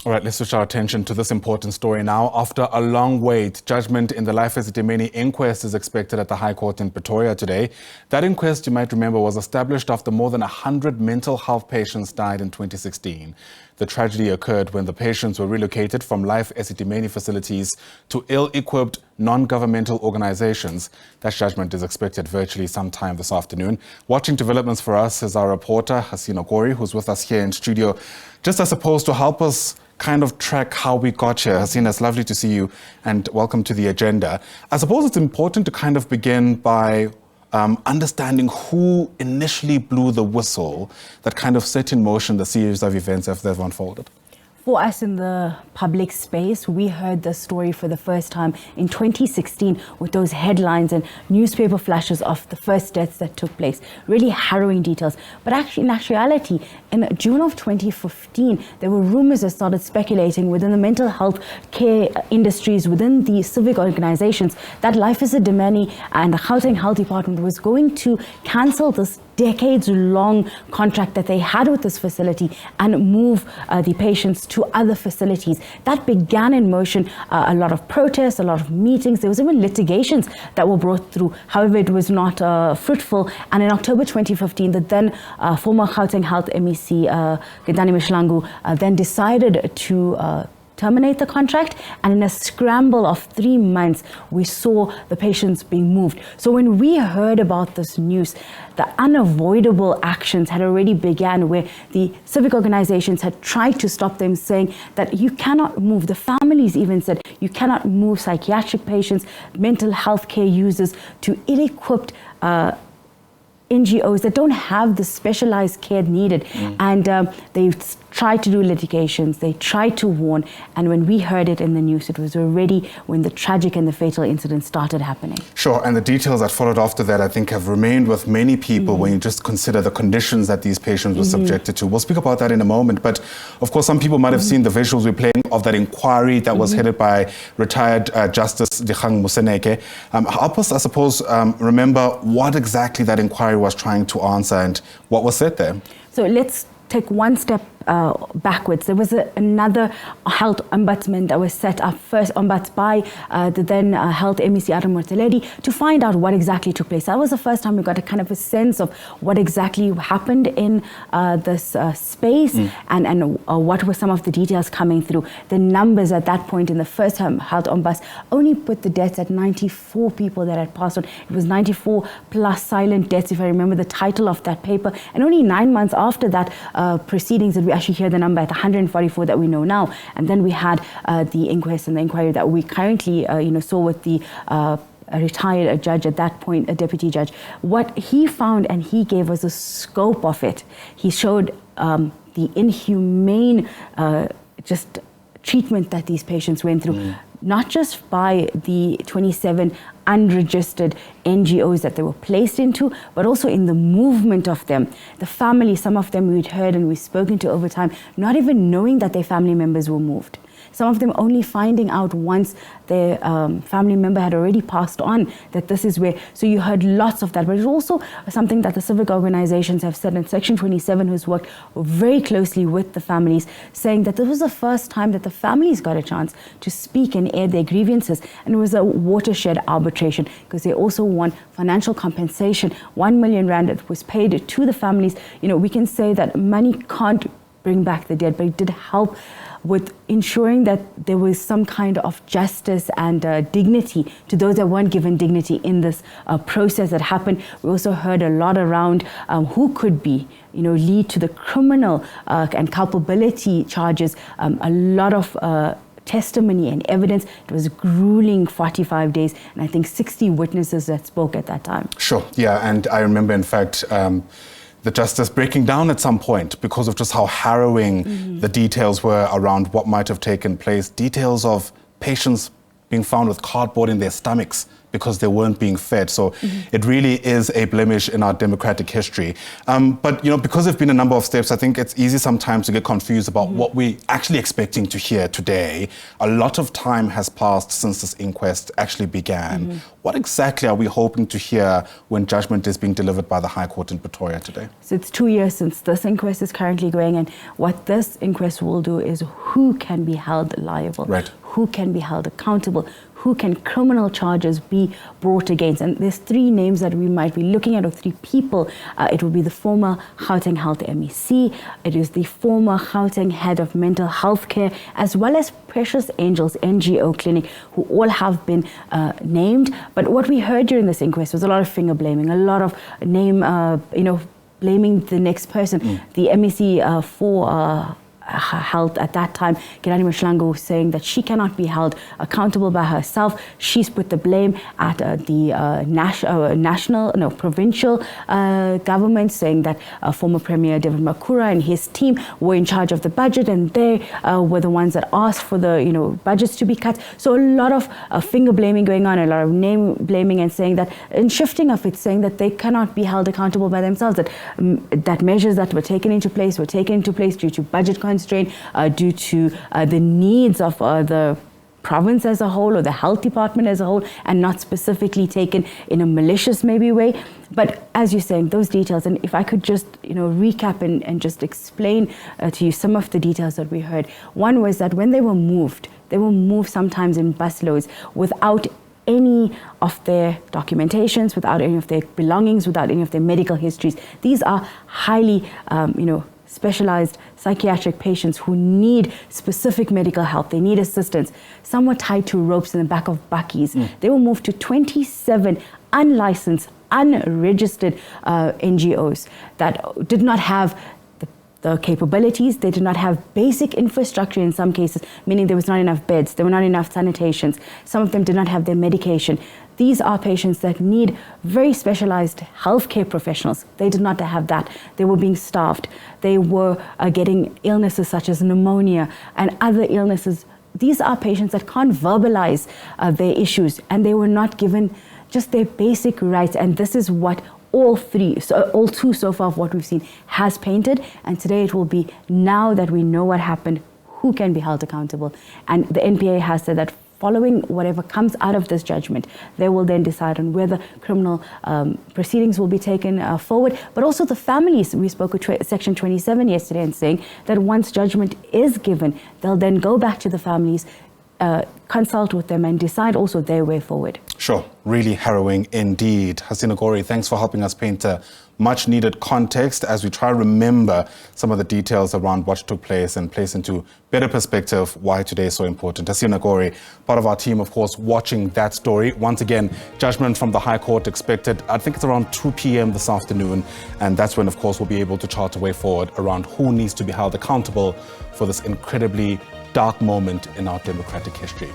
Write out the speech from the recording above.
All right, let's switch our attention to this important story now. After a long wait, judgment in the Life Esidimeni Inquest is expected at the High Court in Pretoria today. That inquest, you might remember, was established after more than 100 mental health patients died in 2016. The tragedy occurred when the patients were relocated from Life Esidimeni facilities to ill-equipped non-governmental organizations. That judgment is expected virtually sometime this afternoon. Watching developments for us is our reporter, Hasina Gori, who's with us here in studio, just as opposed to help us kind of track how we got here. Hasina, it's lovely to see you and welcome to the agenda. I suppose it's important to kind of begin by understanding who initially blew the whistle that kind of set in motion the series of events as they've unfolded. For us in the public space, we heard the story for the first time in 2016 with those headlines and newspaper flashes of the first deaths that took place. Really harrowing details. But actually, in actuality, in June of 2015, there were rumors that started speculating within the mental health care industries, within the civic organizations, that Life Esidimeni and the Gauteng Health Department was going to cancel this decades-long contract that they had with this facility and move the patients to other facilities. That began in motion a lot of protests, a lot of meetings. There was even litigations that were brought through. However, it was not fruitful. And in October 2015, the then former Gauteng Health MEC, Gedani Mshlangu, then decided to terminate the contract, and in a scramble of 3 months, we saw the patients being moved. So when we heard about this news, the unavoidable actions had already began, where the civic organizations had tried to stop them, saying that you cannot move. The families even said you cannot move psychiatric patients, mental health care users to ill-equipped NGOs that don't have the specialized care needed. And they tried to do litigations, they tried to warn, and when we heard it in the news, it was already when the tragic and the fatal incident started happening. Sure, and the details that followed after that, I think, have remained with many people when you just consider the conditions that these patients were subjected to. We'll speak about that in a moment, but of course, some people might have seen the visuals we're playing of that inquiry that was headed by retired Justice Dikgang Moseneke. Help us, I suppose, remember what exactly that inquiry was trying to answer and what was said there. So let's take one step backwards. There was another health ombudsman that was set up, first ombuds by the then health MEC to find out what exactly took place. That was the first time we got a kind of a sense of what exactly happened in this space and what were some of the details coming through. The numbers at that point in the first health ombuds only put the deaths at 94 people that had passed on. It was 94 plus silent deaths, if I remember the title of that paper. And only 9 months after that proceedings did we actually hear the number at 144 that we know now. And then we had the inquest and the inquiry that we currently saw with the a retired judge at that point, a deputy judge. What he found and he gave us a scope of it. He showed the inhumane just treatment that these patients went through, not just by the 27 unregistered NGOs that they were placed into, but also in the movement of them. The family, some of them we'd heard and we've spoken to over time, not even knowing that their family members were moved. Some of them only finding out once their family member had already passed on that this is where. So you heard lots of that, but it's also something that the civic organizations have said, and Section 27 has worked very closely with the families, saying that this was the first time that the families got a chance to speak and air their grievances. And it was a watershed arbitration because they also won financial compensation. 1 million rand that was paid to the families. You know, we can say that money can't bring back the dead, but it did help with ensuring that there was some kind of justice and dignity to those that weren't given dignity in this process that happened. We also heard a lot around who could be, lead to the criminal and culpability charges. A lot of testimony and evidence. It was a grueling 45 days, and I think 60 witnesses that spoke at that time. Sure, yeah, and I remember, in fact, the justice breaking down at some point because of just how harrowing the details were around what might have taken place. Details of patients being found with cardboard in their stomachs because they weren't being fed. So it really is a blemish in our democratic history. But, you know, because there have been a number of steps, I think it's easy sometimes to get confused about what we're actually expecting to hear today. A lot of time has passed since this inquest actually began. What exactly are we hoping to hear when judgment is being delivered by the High Court in Pretoria today? So it's 2 years since this inquest is currently going, and what this inquest will do is who can be held liable, Right. who can be held accountable, who can criminal charges be brought against. And there's 3 names that we might be looking at, or 3 people. It will be the former Gauteng Health MEC, it is the former Gauteng Head of Mental Health Care, as well as Precious Angels NGO Clinic, who all have been named. But what we heard during this inquest was a lot of finger blaming, a lot of name, blaming the next person. The MEC for health at that time, Gilani Mashlango, was saying that she cannot be held accountable by herself. She's put the blame at the provincial government, saying that former Premier David Makura and his team were in charge of the budget, and they were the ones that asked for the budgets to be cut. So a lot of finger blaming going on, a lot of name blaming, and saying that, and shifting of it, saying that they cannot be held accountable by themselves, that measures that were taken into place due to budget constraint, due to the needs of the province as a whole, or the health department as a whole, and not specifically taken in a malicious maybe way. But as you're saying, those details, and if I could just recap and just explain to you some of the details that we heard. One was that when they were moved sometimes in busloads without any of their documentations, without any of their belongings, without any of their medical histories. These are highly specialized psychiatric patients who need specific medical help. They need assistance. Some were tied to ropes in the back of bakkies. They were moved to 27 unlicensed, unregistered NGOs that did not have the capabilities. They did not have basic infrastructure in some cases, meaning there was not enough beds, there were not enough sanitations. Some of them did not have their medication. These are patients that need very specialized healthcare professionals. They did not have that. They were being starved. They were getting illnesses such as pneumonia and other illnesses. These are patients that can't verbalize their issues, and they were not given just their basic rights. And this is what all two so far of what we've seen has painted. And today it will be, now that we know what happened, who can be held accountable. And the NPA has said that following whatever comes out of this judgment, they will then decide on whether criminal proceedings will be taken forward. But also the families, we spoke with Section 27 yesterday, and saying that once judgment is given, they'll then go back to the families, consult with them, and decide also their way forward. Sure, really harrowing indeed. Hasina Gori, thanks for helping us paint a much needed context as we try to remember some of the details around what took place and place into better perspective why today is so important. Hasina Gori, part of our team, of course, watching that story. Once again, judgment from the High Court expected, I think it's around 2 p.m. this afternoon. And that's when, of course, we'll be able to chart a way forward around who needs to be held accountable for this incredibly dark moment in our democratic history.